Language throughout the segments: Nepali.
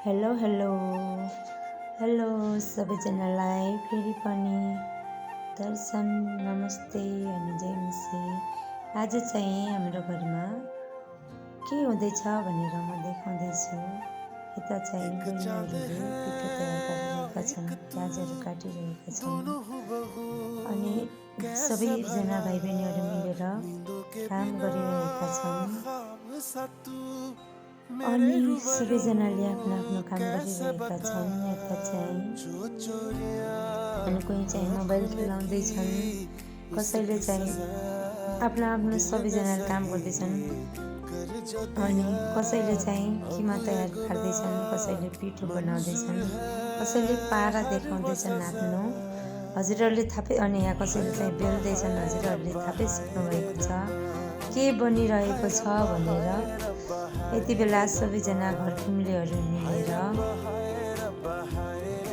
हेलो हेलो हेलो सबैजनालाई फेरि पनि दर्शन नमस्ते अनि जय मसी। आज चाहिँ हाम्रो घरमा के हुँदैछ भनेर म देखाउँदैछु। यता चाहिँ बहिनीहरूले पिठो तयार गरिरहेका छन्, प्याजहरू काटिरहेका छन् अनि सबैजना भाइ बहिनीहरू मिलेर काम गरिरहेका छन् अनि सबैजनाले आफ्नो आफ्नो काम गरिरहेका छन्। यता चाहिँ अनि कोही चाहिँ मोबाइल खेलाउँदैछन्, कसैले चाहिँ आफ्नो आफ्नो सबैजनाले काम गर्दैछन् अनि कसैले चाहिँ किमा तयार पार्दैछन्, कसैले पिठो बनाउँदैछन्, कसैले पारा देखाउँदैछन् आफ्नो। हजुरहरूले थापै अनि यहाँ कसैले चाहिँ बेल्दैछन्। हजुरहरूले थापै सिक्नुभएको छ के बनिरहेको छ भनेर। यति बेला सबैजना घर फ्यामिलीहरू मिलेर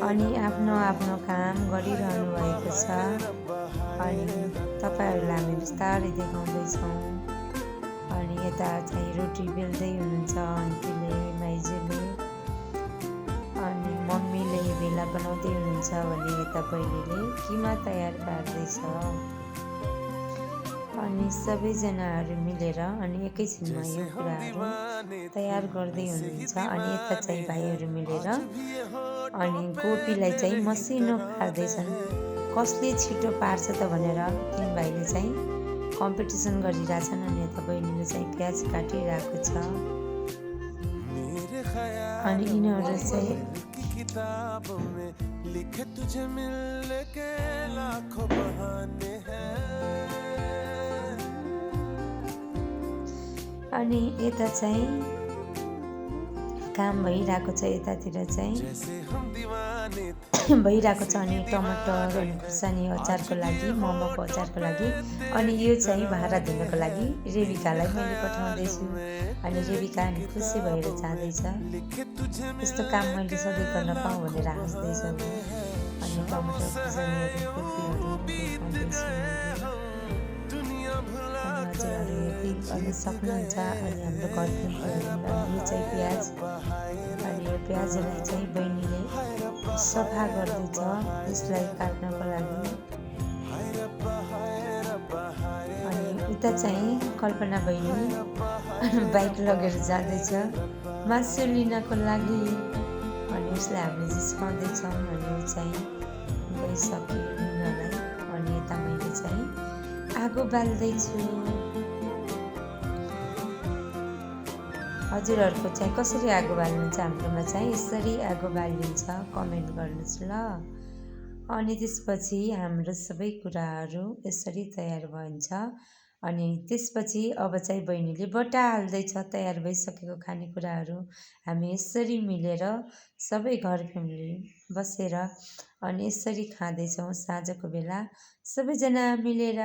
अनि आफ्नो आफ्नो काम गरिरहनु भएको छ अनि तपाईँहरूलाई हामी बिस्तारै देखाउँदैछौँ। अनि यता चाहिँ रोटी बेल्दै हुनुहुन्छ आन्टीले, माइजूले अनि मम्मीले भेला बनाउँदै हुनुहुन्छ भने यता बहिनीले किमा तयार पार्दैछ अनि सबैजनाहरू मिलेर अनि एकैछिनमा यो कुराहरू तयार गर्दै हुनुहुन्छ। अनि यता चाहिँ भाइहरू मिलेर अनि गोपीलाई चाहिँ मसिनो पार्दैछन्, कसले छिटो पार्छ त भनेर तीन भाइले चाहिँ कम्पिटिसन गरिरहेछन्। अनि यता बहिनीले चाहिँ प्याज काटिरहेको छ अनि यिनीहरू चाहिँ अनि यता चाहिँ काम भइरहेको छ। यतातिर चाहिँ भइरहेको छ अनि टमाटर अनि खुर्सानी अचारको लागि, मोमोको अचारको लागि अनि यो चाहिँ भाँडा धुनको लागि रेबिकालाई मैले पठाउँदैछु अनि रेबिका अनि खुसी भएर जाँदैछ। यस्तो काम मैले सधैँ गर्न पाऊँ भनेर हाँस्दैछ अनि टमाटर खुर्सानीहरू कोपीहरू देखाउँदैछु हजुरहरू हेर्दै गर्न सक्नुहुन्छ। अनि हाम्रो घरको यो चाहिँ प्याज अनि यो प्याजलाई चाहिँ बहिनीले सफा गर्दैछ यसलाई काट्नको लागि। अनि उता चाहिँ कल्पना बहिनी बाइक लगेर जाँदैछ मासु लिनको लागि अनि उसलाई हामीले जिस्काउँदैछौँ अनि चाहिँ गइसक्यो लिनलाई। अनि यता मैले चाहिँ आगो बाल्दैछु। हजुरहरूको चाहिँ कसरी आगो बाल्नुहुन्छ? हाम्रोमा चाहिँ यसरी आगो बालिन्छ, कमेन्ट गर्नुहोस् ल। अनि त्यसपछि हाम्रो सबै कुराहरू यसरी तयार भइन्छ अनि त्यसपछि अब चाहिँ बहिनीले बटा हाल्दैछ तयार भइसकेको खानेकुराहरू। हामी यसरी मिलेर सबै घर फ्यामिली बसेर अनि यसरी खाँदैछौँ साँझको बेला सबैजना मिलेर।